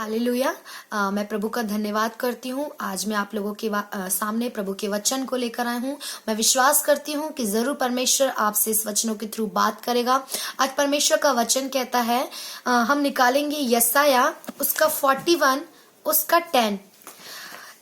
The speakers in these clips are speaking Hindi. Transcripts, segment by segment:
हालेलुया। मैं प्रभु का धन्यवाद करती हूँ। आज मैं आप लोगों के सामने प्रभु के वचन को लेकर आई हूँ। मैं विश्वास करती हूँ कि जरूर परमेश्वर आपसे इस वचनों के थ्रू बात करेगा। आज परमेश्वर का वचन कहता है, हम निकालेंगे यसाया उसका 41 उसका 10,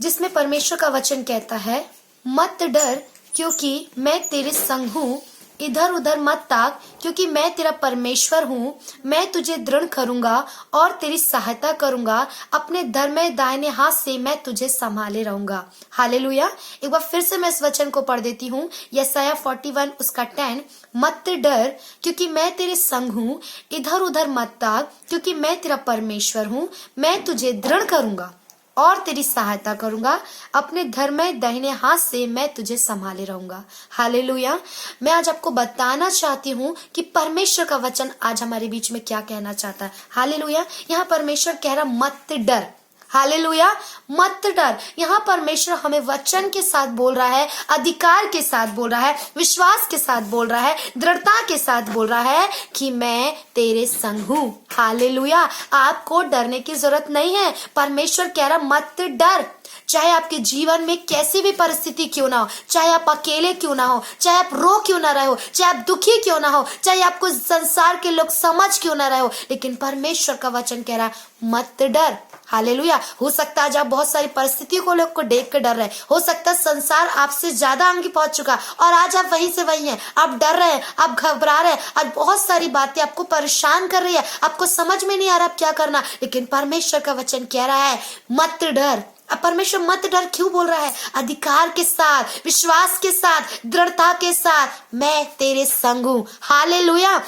जिसमें परमेश्वर का वचन कहता है, मत डर क्योंकि मैं तेरे संग हूँ, इधर उधर मत ताक क्योंकि मैं तेरा परमेश्वर हूँ। मैं तुझे दृढ़ करूंगा और तेरी सहायता करूंगा, अपने धर्म दाहिने हाथ से मैं तुझे संभाले रहूंगा। हालेलुया। एक बार फिर से मैं इस वचन को पढ़ देती हूँ, यसाया 41 उसका 10, मत डर क्योंकि मैं तेरे संग हूँ, इधर उधर मत ताक क्योंकि मैं तेरा परमेश्वर हूँ। मैं तुझे दृढ़ करूंगा और तेरी सहायता करूंगा, अपने धर्म दाहिने हाथ से मैं तुझे संभाले रहूंगा। हालेलुया। मैं आज आपको बताना चाहती हूँ कि परमेश्वर का वचन आज हमारे बीच में क्या कहना चाहता है। हालेलुया। यहाँ परमेश्वर कह रहा मत डर। हालेलुया। मत डर। यहाँ परमेश्वर हमें वचन के साथ बोल रहा है, अधिकार के साथ बोल रहा है, विश्वास के साथ बोल रहा है, दृढ़ता के साथ बोल रहा है कि मैं तेरे संग हूँ। हालेलुया। आपको डरने की जरूरत नहीं है। परमेश्वर कह रहा मत डर। चाहे आपके जीवन में कैसी भी परिस्थिति क्यों ना हो, चाहे आप अकेले क्यों ना हो, चाहे आप रो क्यों ना रहे हो, चाहे आप दुखी क्यों ना हो, चाहे आपको संसार के लोग समझ क्यों ना रहे हो, लेकिन परमेश्वर का वचन कह रहा मत डर। हालेलुया। हो सकता है आज आप बहुत सारी परिस्थितियों को लोग को देख कर डर रहे, हो सकता है संसार आपसे ज्यादा आगे पहुंच चुका और आज आप वहीं से वहीं हैं, आप डर रहे हैं, आप घबरा रहे हैं, आज बहुत सारी बातें आपको परेशान कर रही है, आपको समझ में नहीं आ रहा आप क्या करना, लेकिन परमेश्वर का वचन कह रहा है मत डर। अब परमेश्वर मत डर क्यों बोल रहा है? अधिकार के साथ, विश्वास के साथ, दृढ़ता के साथ, मैं तेरे संग हूं। हालेलुया।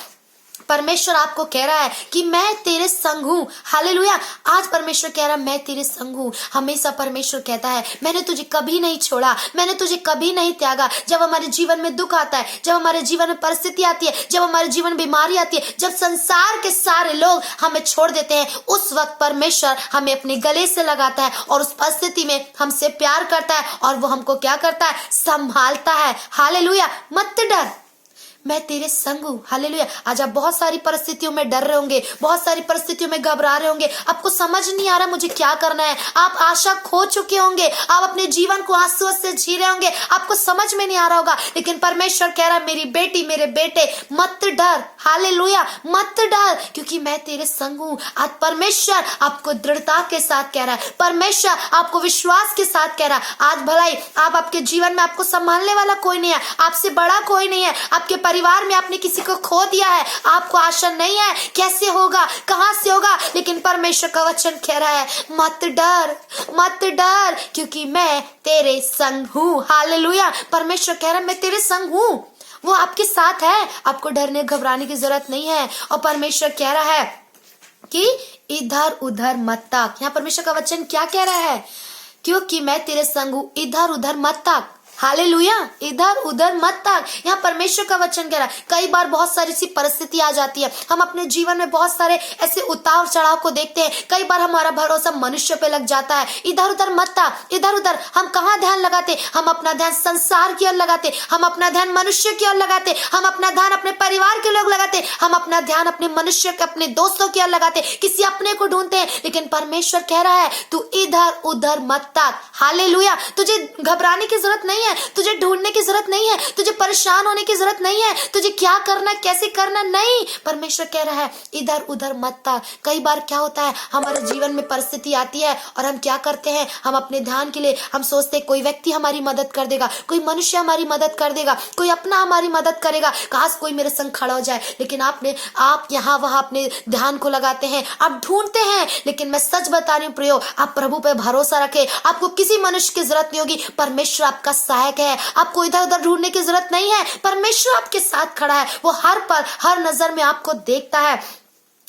परमेश्वर आपको कह रहा है कि मैं तेरे संग हूँ। हालेलुया। आज परमेश्वर कह रहा है मैं तेरे संग हूँ। हमेशा परमेश्वर कहता है मैंने तुझे कभी नहीं छोड़ा, मैंने तुझे कभी नहीं त्यागा। जब हमारे जीवन में दुख आता है, जब हमारे जीवन में परिस्थिति आती है, जब हमारे जीवन में बीमारी आती है, जब संसार के सारे लोग हमें छोड़ देते हैं, उस वक्त परमेश्वर हमें अपने गले से लगाता है और उस परिस्थिति में हमसे प्यार करता है और वो हमको क्या करता है? संभालता है। हालेलुया। मत डर, मैं तेरे संग हूँ। हालेलुया। आज आप बहुत सारी परिस्थितियों में डर रहे होंगे, बहुत सारी परिस्थितियों में घबरा रहे होंगे, आपको समझ नहीं आ रहा मुझे क्या करना है, आप आशा खो चुके होंगे, आप अपने जीवन को आंसुओं से जी रहे होंगे, आपको समझ में नहीं आ रहा होगा, लेकिन परमेश्वर कह रहा है मेरी बेटी, मेरे बेटे, मत डर। हालेलुया। मत डर क्योंकि मैं तेरे संग हूँ। आज परमेश्वर आपको दृढ़ता के साथ कह रहा है, परमेश्वर आपको विश्वास के साथ कह रहा है। आज भलाई आप आपके जीवन में आपको संभालने वाला कोई नहीं है, आपसे बड़ा कोई नहीं है, आपके परिवार में आपने किसी को खो दिया है, आपको आशा नहीं है कैसे होगा, कहां से होगा, लेकिन परमेश्वर का वचन कह रहा है मत डर, मत डर क्योंकि मैं तेरे संग हूँ। हालेलुया। परमेश्वर कह रहा है मैं तेरे संग हूँ, वो आपके साथ है, आपको डरने घबराने की जरूरत नहीं है। और परमेश्वर कह रहा है कि इधर उधर मत ताक। यहाँ परमेश्वर का वचन क्या कह रहा है? क्योंकि मैं तेरे संग हूँ, इधर उधर मत ताक। हालेलुया। इधर उधर मत ताक। यहाँ परमेश्वर का वचन कह रहा है कई बार बहुत सारी सी परिस्थिति आ जाती है, हम अपने जीवन में बहुत सारे ऐसे उतार चढ़ाव को देखते हैं, कई बार हमारा भरोसा मनुष्य पे लग जाता है। इधर उधर मत ताक। इधर उधर हम कहाँ ध्यान लगाते? हम अपना ध्यान संसार की ओर लगाते, हम अपना ध्यान मनुष्य की ओर लगाते, हम अपना ध्यान अपने परिवार के लोग लगाते, हम अपना ध्यान अपने मनुष्य के, अपने दोस्तों की ओर लगाते, किसी अपने को ढूंढते हैं, लेकिन परमेश्वर कह रहा है तू इधर उधर मत ताक। हालेलुया। तुझे घबराने की जरूरत नहीं है, तुझे ढूंढने की जरूरत नहीं है, तुझे परेशान होने की जरूरत नहीं है, तुझे क्या करना कैसे करना नहीं। परमेश्वर कह रहा है इधर उधर मत ताक। कई बार क्या होता है हमारे जीवन में परिस्थिति आती है और हम क्या करते हैं, हम अपने ध्यान के लिए हम सोचते हैं कोई व्यक्ति हमारी मदद कर देगा, कोई मनुष्य हमारी मदद कर देगा, कोई अपना हमारी मदद करेगा, काश कोई मेरे संग खड़ा हो जाए, लेकिन आप यहाँ वहां अपने ध्यान को लगाते हैं, आप ढूंढते हैं। लेकिन मैं सच बता रही हूँ प्रियो, आप प्रभु पे भरोसा रखें, आपको किसी मनुष्य की जरूरत नहीं होगी। परमेश्वर आपका सहायक है, आपको इधर उधर ढूंढने की जरूरत नहीं है। परमेश्वर आपके साथ खड़ा है, वो हर पल हर नजर में आपको देखता है।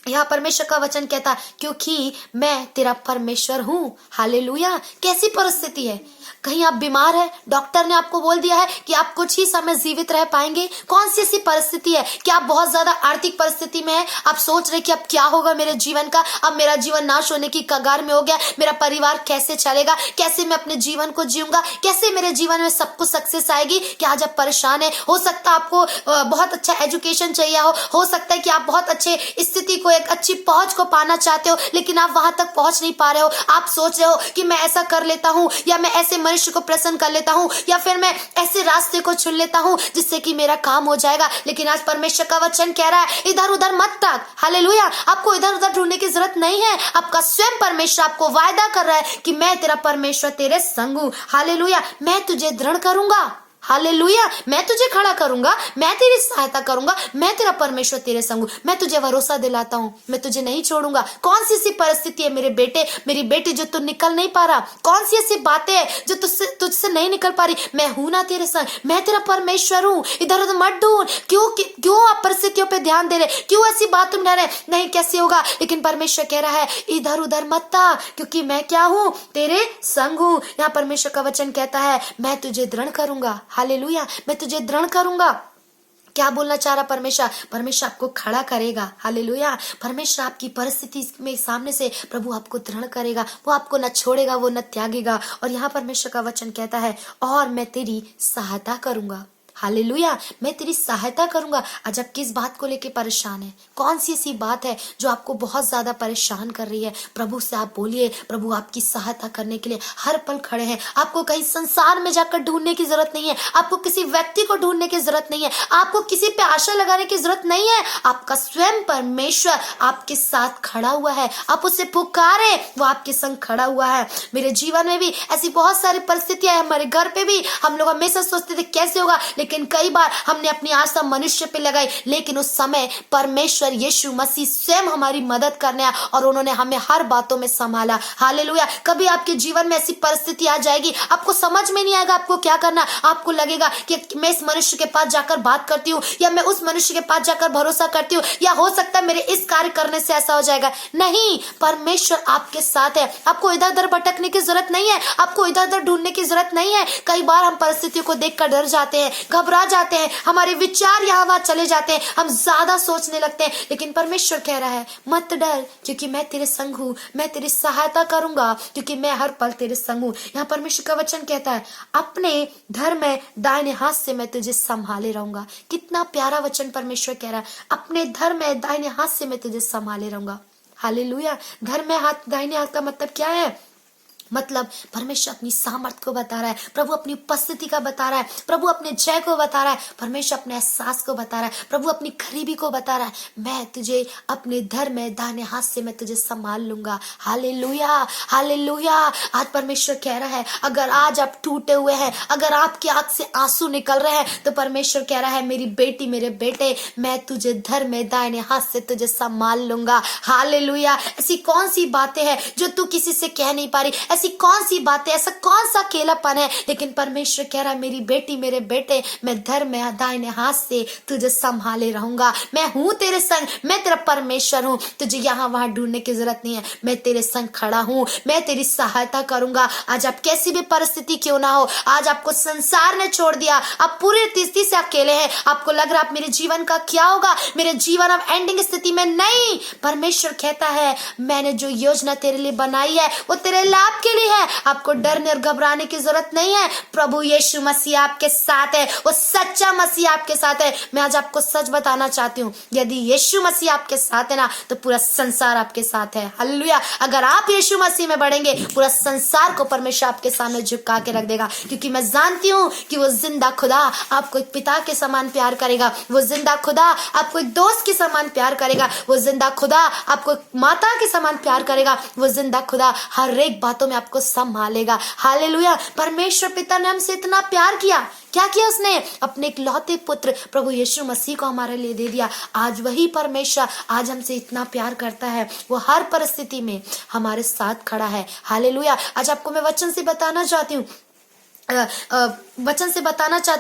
यहाँ परमेश्वर का वचन कहता क्योंकि मैं तेरा परमेश्वर हूँ। हालेलुया। कैसी परिस्थिति है? कहीं आप बीमार है, डॉक्टर ने आपको बोल दिया है कि आप कुछ ही समय जीवित रह पाएंगे। कौन सी ऐसी परिस्थिति है? क्या आप बहुत ज्यादा आर्थिक परिस्थिति में है, आप सोच रहे कि अब क्या होगा मेरे जीवन का, अब मेरा जीवन नाश होने की कगार में हो गया, मेरा परिवार कैसे चलेगा, कैसे मैं अपने जीवन को जीऊंगा, कैसे मेरे जीवन में सब कुछ सक्सेस आएगी। क्या आज आप परेशान है? हो सकता है आपको बहुत अच्छा एजुकेशन चाहिए हो सकता है कि आप बहुत अच्छे स्थिति को को एक अच्छी पहुंच को पाना चाहते हो, लेकिन आप वहां तक पहुंच नहीं पा रहे हो। आप सोच रहे हो कि मैं ऐसा कर लेता हूं, या मैं ऐसे मनुष्य को प्रसन्न कर लेता हूं, या फिर मैं ऐसे रास्ते को चुन लेता हूं जिससे कि मेरा काम हो जाएगा। लेकिन आज परमेश्वर का वचन कह रहा है इधर उधर मत तक। हालेलुया। आपको इधर उधर ढूंढने की जरूरत नहीं है। आपका स्वयं परमेश्वर आपको वायदा कर रहा है कि मैं तेरा परमेश्वर तेरे संग हूं। हालेलुया। मैं तुझे दृढ़ करूंगा। हालेलुया। मैं तुझे खड़ा करूंगा, मैं तेरी सहायता करूंगा, मैं तेरा परमेश्वर तेरे संग हूं। मैं तुझे भरोसा दिलाता हूं, मैं तुझे नहीं छोड़ूंगा। कौन सी ऐसी परिस्थिति है मेरे बेटे, मेरी बेटी, जो तू निकल नहीं पा रहा? कौन सी ऐसी बातें हैं जो तुझसे नहीं निकल पा रही? मैं हूं ना तेरे संग, मैं तेरा परमेश्वर हूं। इधर उधर मत ढूंढ। क्यों आप परिस्थितियों पे ध्यान दे रहे? क्यों ऐसी बात तुम कह रहे नहीं कैसे होगा? लेकिन परमेश्वर कह रहा है इधर उधर मत था, क्योंकि मैं क्या हूं? तेरे संग हूं। यहाँ परमेश्वर का वचन कहता है मैं तुझे दृढ़ करूंगा। हालेलुया। मैं तुझे दृढ़ करूंगा। क्या बोलना चाह रहा परमेश्वर? परमेश्वर आपको खड़ा करेगा। हालेलुया। परमेश्वर आपकी परिस्थिति में सामने से प्रभु आपको दृढ़ करेगा। वो आपको न छोड़ेगा, वो न त्यागेगा। और यहाँ परमेश्वर का वचन कहता है और मैं तेरी सहायता करूंगा। हालेलुया। मैं तेरी सहायता करूंगा। आज आप किस बात को लेके परेशान है? कौन सी ऐसी बात है जो आपको बहुत ज्यादा परेशान कर रही है? प्रभु से आप बोलिए, प्रभु आपकी सहायता करने के लिए हर पल खड़े हैं। आपको कहीं संसार में जाकर ढूंढने की जरूरत नहीं है। आपको किसी व्यक्ति को ढूंढने की जरूरत नहीं है। आपको किसी पे आशा लगाने की जरूरत नहीं है। आपका स्वयं परमेश्वर आपके साथ खड़ा हुआ है। आप उसे पुकारे, वो आपके संग खड़ा हुआ है। मेरे जीवन में भी ऐसी बहुत सारी परिस्थितियां हैं। हमारे घर पे भी हम लोग हमेशा सोचते थे कैसे होगा, लेकिन कई बार हमने अपनी आशा मनुष्य पे लगाई। लेकिन उस समय परमेश्वर यीशु मसीह स्वयं हमारी मदद करने आया और उन्होंने हमें हर बातों में संभाला। हालेलुया। कभी आपके जीवन में ऐसी परिस्थिति आ जाएगी, आपको समझ में नहीं आएगा आपको क्या करना। आपको लगेगा कि मैं इस मनुष्य के पास जाकर बात करती हूँ, या मैं उस मनुष्य के पास जाकर भरोसा करती हूँ, या हो सकता है मेरे इस कार्य करने से ऐसा हो जाएगा। नहीं, परमेश्वर आपके साथ है। आपको इधर उधर भटकने की जरूरत नहीं है। आपको इधर उधर ढूंढने की जरूरत नहीं है। कई बार हम परिस्थितियों को देखकर डर जाते हैं, घबरा जाते हैं, हमारे विचार यहाँ वहां चले जाते हैं, हम ज्यादा सोचने लगते हैं। लेकिन परमेश्वर कह रहा है मत डर, क्योंकि मैं तेरे संग हूँ। मैं तेरी सहायता करूंगा, क्योंकि मैं हर पल तेरे संग हूँ। यहाँ परमेश्वर का वचन कहता है अपने धर्म में दाहिने हाथ से मैं तुझे संभाले रहूंगा। कितना प्यारा वचन परमेश्वर कह रहा है। अपने धर्म में दाहिने हाथ से मैं तुझे संभाले रहूंगा। हालेलुया। धर्म में हाथ, दाहिने हाथ का मतलब क्या है? मतलब परमेश्वर अपनी सामर्थ को बता रहा है, प्रभु अपनी उपस्थिति का बता रहा है, प्रभु अपने जय को बता रहा है, परमेश्वर अपने एहसास को बता रहा है, प्रभु अपनी करीबी को बता रहा है। मैं तुझे अपने धर्म में दाहिने हाथ से मैं तुझे संभाल लूंगा। हालेलुया। हालेलुया। आज परमेश्वर कह रहा है अगर आज आप टूटे हुए हैं, अगर आपकी आंख से आंसू निकल रहे हैं, तो परमेश्वर कह रहा है मेरी बेटी, मेरे बेटे, मैं तुझे धर्म में दाहिने हाथ से तुझे संभाल लूंगा। हालेलुया। ऐसी कौन सी बातें हैं जो तू किसी से कह नहीं पा रही? ऐसी कौन सी बातें, ऐसा कौन सा अकेलापन है? लेकिन परमेश्वर कह रहा है मेरी बेटी, मेरे बेटे, मैं धर्म में दाहिने हाथ से तुझे संभाले रहूंगा। मैं हूं तेरे संग, मैं तेरा परमेश्वर हूं। तुझे यहाँ वहां ढूंढने की जरूरत नहीं है। मैं तेरे संग खड़ा हूं, मैं तेरी सहायता करूंगा। आज आप कैसी भी परिस्थिति क्यों ना हो, आज आपको संसार ने छोड़ दिया, आप पूरी स्थिति से अकेले हैं, आपको लग रहा है मेरे जीवन का क्या होगा, मेरे जीवन अब एंडिंग स्थिति में। नहीं, परमेश्वर कहता है मैंने जो योजना तेरे लिए बनाई है वो तेरे लाभ के लिए है। आपको डरने और घबराने की जरूरत नहीं है। प्रभु यीशु मसीह आपके साथ है, वो सच्चा मसीह आपके साथ है। मैं आज आपको सच बताना चाहती हूँ, यदि यीशु मसीह आपके साथ है ना, तो पूरा संसार आपके साथ है। हालेलुया। अगर आप यीशु मसीह में बढ़ेंगे, पूरा संसार को परमेश्वर आपके सामने झुका के रख देगा, क्योंकि मैं जानती हूँ कि वो जिंदा खुदा आपको एक पिता के समान प्यार करेगा। वो जिंदा खुदा आपको एक दोस्त के समान प्यार करेगा। वो जिंदा खुदा आपको एक माता के समान प्यार करेगा। वो जिंदा खुदा हर एक बातों में आपको संभालेगा। हालेलुया। परमेश्वर पिता ने हमसे इतना प्यार किया, क्या किया उसने? अपने इकलौते पुत्र प्रभु यीशु मसीह को हमारे लिए दे दिया। आज वही परमेश्वर आज हमसे इतना प्यार करता है, वो हर परिस्थिति में हमारे साथ खड़ा है। हालेलुया। आज आपको मैं वचन से बताना चाहती हूँ,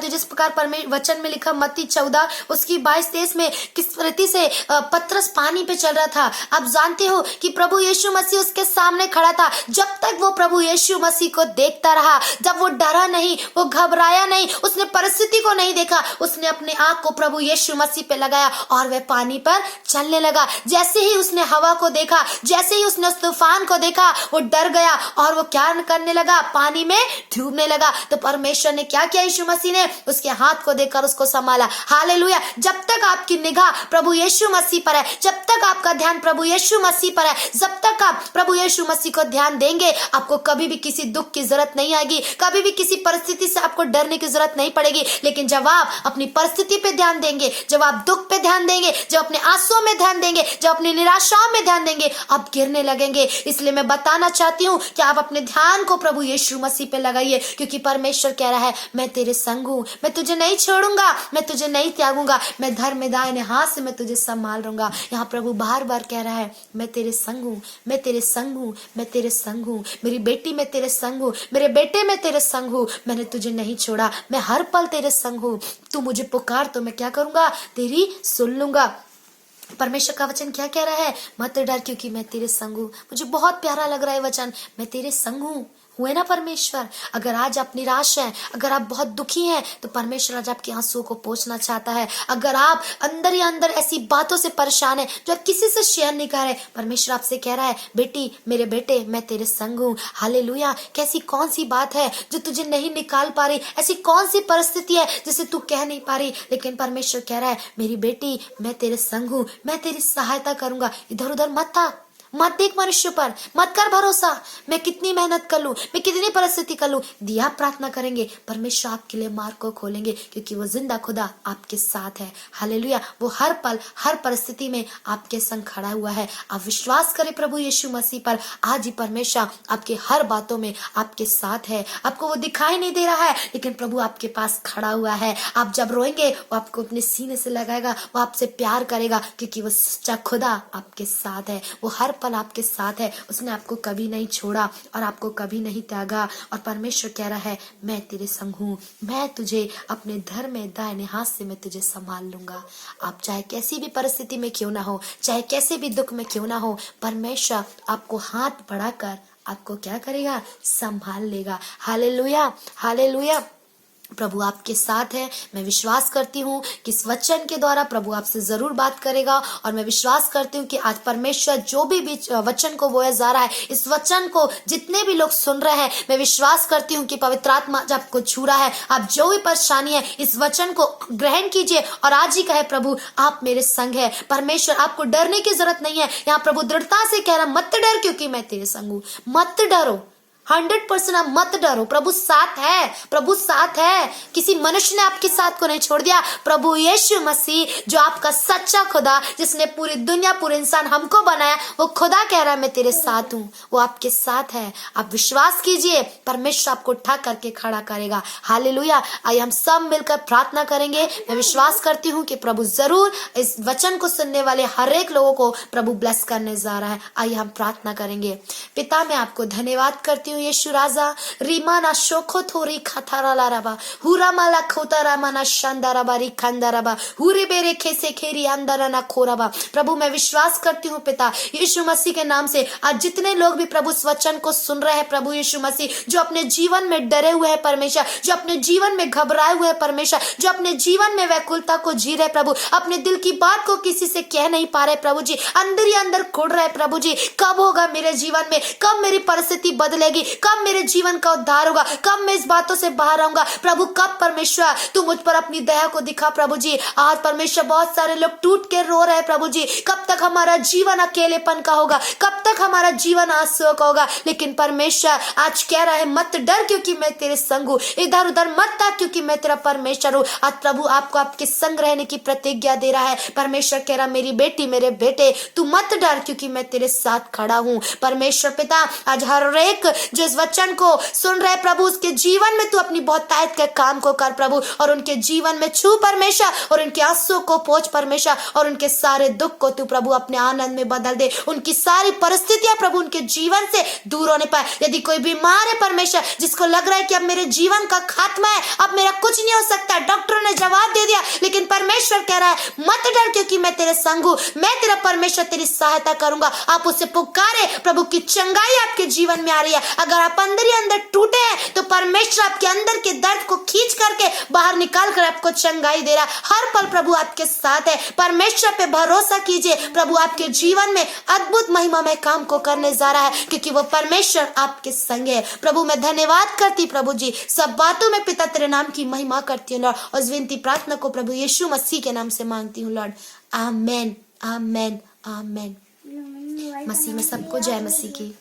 जिस प्रकार वचन में लिखा मत्ती 14 उसकी 22-23 में किस रीति से पतरस पानी पे चल रहा था। आप जानते हो कि प्रभु यीशु मसीह उसके सामने खड़ा था। जब तक वो प्रभु यीशु मसीह को देखता रहा, जब वो डरा नहीं, वो घबराया नहीं, उसने परिस्थिति को नहीं देखा, उसने अपने आंख को प्रभु यीशु मसीह पे लगाया और वह पानी पर चलने लगा। जैसे ही उसने हवा को देखा, जैसे ही उसने उस तूफान को देखा, वो डर गया और वो क्या करने लगा? पानी में डूबने लगा। तो परमेश्वर ने क्या किया यीशु मसीह ने? उसके हाथ को देकर उसको संभाला। हालेलुया। जब तक आपकी निगाह प्रभु यीशु मसीह पर है, जब तक आपका ध्यान प्रभु यीशु मसीह पर है, जब तक आप प्रभु यीशु मसीह को ध्यान देंगे, आपको कभी भी किसी दुख की जरूरत नहीं आएगी, कभी भी किसी परिस्थिति से आपको डरने की जरूरत नहीं पड़ेगी। लेकिन जब आप अपनी परिस्थिति पे ध्यान देंगे, जब आप दुख पे ध्यान देंगे, जब अपने आंसुओं में ध्यान देंगे, जब अपनी निराशाओं में ध्यान देंगे, आप गिरने लगेंगे। इसलिए मैं बताना चाहती हूँ कि आप अपने ध्यान को प्रभु यीशु मसीह पे लगाइए, क्योंकि परमेश्वर कह रहा है मैं तेरे संग हूँ, मैं तुझे नहीं छोड़ूंगा, मैं तुझे नहीं त्यागूंगा, मैं धर्म में दाहिने हाथ से मैं तुझे संभाल लूंगा। यहाँ प्रभु बार बार कह रहा है मैं तेरे संग हूँ, मैं तेरे संग हूँ, मैं तेरे संग हूँ। मेरी बेटी मैं तेरे संग हूँ, मेरे बेटे मैं तेरे संग हूँ, मैंने तुझे नहीं छोड़ा, मैं हर पल तेरे संग हूँ। तू मुझे पुकार तो मैं क्या करूंगा? तेरी सुन लूंगा। परमेश्वर का वचन क्या कह रहा है? मत डर क्योंकि मैं तेरे संग हूँ। मुझे बहुत प्यारा लग रहा है वचन, मैं तेरे संग हूँ। हुए ना परमेश्वर? अगर आज आप निराश हैं, अगर आप बहुत दुखी हैं, तो परमेश्वर आज आपके आंसुओं को पोंछना चाहता है। अगर आप अंदर ही अंदर ऐसी बातों से परेशान हैं जो आप किसी से शेयर नहीं कर रहे, परमेश्वर आपसे कह रहा है बेटी, मेरे बेटे, मैं तेरे संग हूँ। हालेलुया। कैसी कौन सी बात है जो तुझे नहीं निकाल पा रही? ऐसी कौन सी परिस्थिति है जिसे तू कह नहीं पा रही? लेकिन परमेश्वर कह रहा है मेरी बेटी, मैं तेरे संग हूँ, मैं तेरी सहायता करूंगा। इधर उधर मत था, मत देख मनुष्य पर, मत कर भरोसा। मैं कितनी मेहनत कर लूं, मैं कितनी परिस्थिति कर लूं, दिया प्रार्थना करेंगे, परमेश्वर आपके लिए मार्ग को खोलेंगे, क्योंकि वो जिंदा खुदा आपके साथ है। हालेलुया। वो हर पल हर परिस्थिति में आपके संग खड़ा हुआ है। आप विश्वास करें प्रभु यीशु मसीह पर। आज ही परमेश्वर आपके हर बातों में आपके साथ है। आपको वो दिखाई नहीं दे रहा है, लेकिन प्रभु आपके पास खड़ा हुआ है। आप जब रोएंगे, वो आपको अपने सीने से लगाएगा, वो आपसे प्यार करेगा, क्योंकि वो सच्चा खुदा आपके साथ है। वो हर पल आपके साथ है। उसने आपको कभी नहीं छोड़ा और आपको कभी नहीं त्यागा। और परमेश्वर कह रहा है मैं तेरे संग हूँ, मैं तुझे अपने धर्म में दाहिने हाथ से मैं तुझे संभाल लूंगा। आप चाहे कैसी भी परिस्थिति में क्यों ना हो, चाहे कैसे भी दुख में क्यों ना हो, परमेश्वर आपको हाथ बढ़ाकर आपको क्या करेगा? संभाल लेगा। Hallelujah, hallelujah. प्रभु आपके साथ है। मैं विश्वास करती हूँ कि इस वचन के द्वारा प्रभु आपसे जरूर बात करेगा। और मैं विश्वास करती हूँ कि आज परमेश्वर जो भी वचन को बोया जा रहा है, इस वचन को जितने भी लोग सुन रहे हैं, मैं विश्वास करती हूँ कि पवित्र आत्मा जब आपको छू रहा है, आप जो भी परेशानी है, इस वचन को ग्रहण कीजिए और आज ही कहे प्रभु आप मेरे संग है। परमेश्वर आपको डरने की जरूरत नहीं है। यहाँ प्रभु दृढ़ता से कह रहा मत डर क्योंकि मैं तेरे संग हूँ। मत डरो, 100% आप मत डरो। प्रभु साथ है, प्रभु साथ है। किसी मनुष्य ने आपके साथ को नहीं छोड़ दिया। प्रभु यीशु मसीह जो आपका सच्चा खुदा, जिसने पूरी दुनिया पूरे इंसान हमको बनाया, वो खुदा कह रहा है मैं तेरे साथ हूँ। वो आपके साथ है। आप विश्वास कीजिए, परमेश्वर आपको उठा करके खड़ा करेगा। हालेलुया। आइए हम सब मिलकर प्रार्थना करेंगे। मैं विश्वास करती हूँ कि प्रभु जरूर इस वचन को सुनने वाले हर एक लोगों को प्रभु ब्लेस करने जा रहा है। आइए हम प्रार्थना करेंगे। पिता, मैं आपको धन्यवाद करती हूँ यीशु राजा। रीमाना शोखो थोरी खथारा लाराबा हुरा माला खोतारा माना शांदाराबा री खंदाराबा हुरे बेरे खेसे खेरी अंदरा ना खोराबा। प्रभु मैं विश्वास करती हूँ पिता यीशु मसीह के नाम से, आज जितने लोग भी प्रभु इस वचन को सुन रहे हैं, प्रभु यीशु मसीह जो अपने जीवन में डरे हुए हैं परमेश्वर, जो अपने जीवन में घबराए हुए हैं परमेश्वर, जो अपने जीवन में व्याकुलता को जी रहे प्रभु, अपने दिल की बात को किसी से कह नहीं पा रहे प्रभु जी, अंदर ही अंदर खुड़ रहे प्रभु जी, कब होगा मेरे जीवन में, कब मेरी परिस्थिति बदलेगी, कब मेरे जीवन का उद्धार होगा, कब मैं इस बातों से बाहर आऊंगा प्रभु, कब परमेश्वर तू मुझ पर अपनी दया को दिखा प्रभु जी। आज परमेश्वर बहुत सारे लोग टूट के रो रहे हैं प्रभु जी, कब तक हमारा जीवन अकेलेपन का होगा, कब तक हमारा जीवन आंसुओं का होगा। लेकिन परमेश्वर आज कह रहा है मत डर क्योंकि मैं तेरे संग हूँ, इधर उधर मत था क्योंकि मैं तेरा परमेश्वर हूँ। आज प्रभु आपको आपके संग रहने की प्रतिज्ञा दे रहा है। परमेश्वर कह रहा मेरी बेटी मेरे बेटे तू मत डर क्योंकि मैं तेरे साथ खड़ा हूँ। परमेश्वर पिता आज हर एक जो इस वचन को सुन रहे प्रभु, उसके जीवन में तू अपनी बहुतायत के काम को कर प्रभु, और उनके जीवन में छू परमेश्वर, और उनके आंसू को पोंछ परमेश्वर, और उनके सारे दुख को तू प्रभु अपने आनंद में बदल दे। उनकी सारी परिस्थितियां प्रभु उनके जीवन से दूर होने पाए। यदि कोई बीमार है परमेश्वर, जिसको लग रहा है कि अब मेरे जीवन का खात्मा है, अब मेरा कुछ नहीं हो सकता, डॉक्टरों ने जवाब दे दिया, लेकिन परमेश्वर कह रहा है मत डर क्योंकि मैं तेरे संग हूँ, मैं तेरा परमेश्वर तेरी सहायता करूंगा। आप उसे पुकारे, प्रभु की चंगाई आपके जीवन में आ रही है। अगर आप अंदर ही अंदर टूटे हैं तो परमेश्वर आपके अंदर के दर्द को खींच करके बाहर निकाल कर आपको चंगाई दे रहा है। हर पल प्रभु आपके साथ है। परमेश्वर पे भरोसा कीजिए, प्रभु आपके जीवन में अद्भुत महिमामय काम को करने जा रहा है, क्योंकि वो परमेश्वर आपके संग है। प्रभु मैं धन्यवाद करती प्रभु जी, सब बातों में पिता तेरे नाम की महिमा करती हूँ लॉर्ड, और इस विनती प्रार्थना को प्रभु यीशु मसीह के नाम से मांगती हूँ लॉर्ड, आमेन आमेन आमेन। मसीह में सबको जय मसीह की।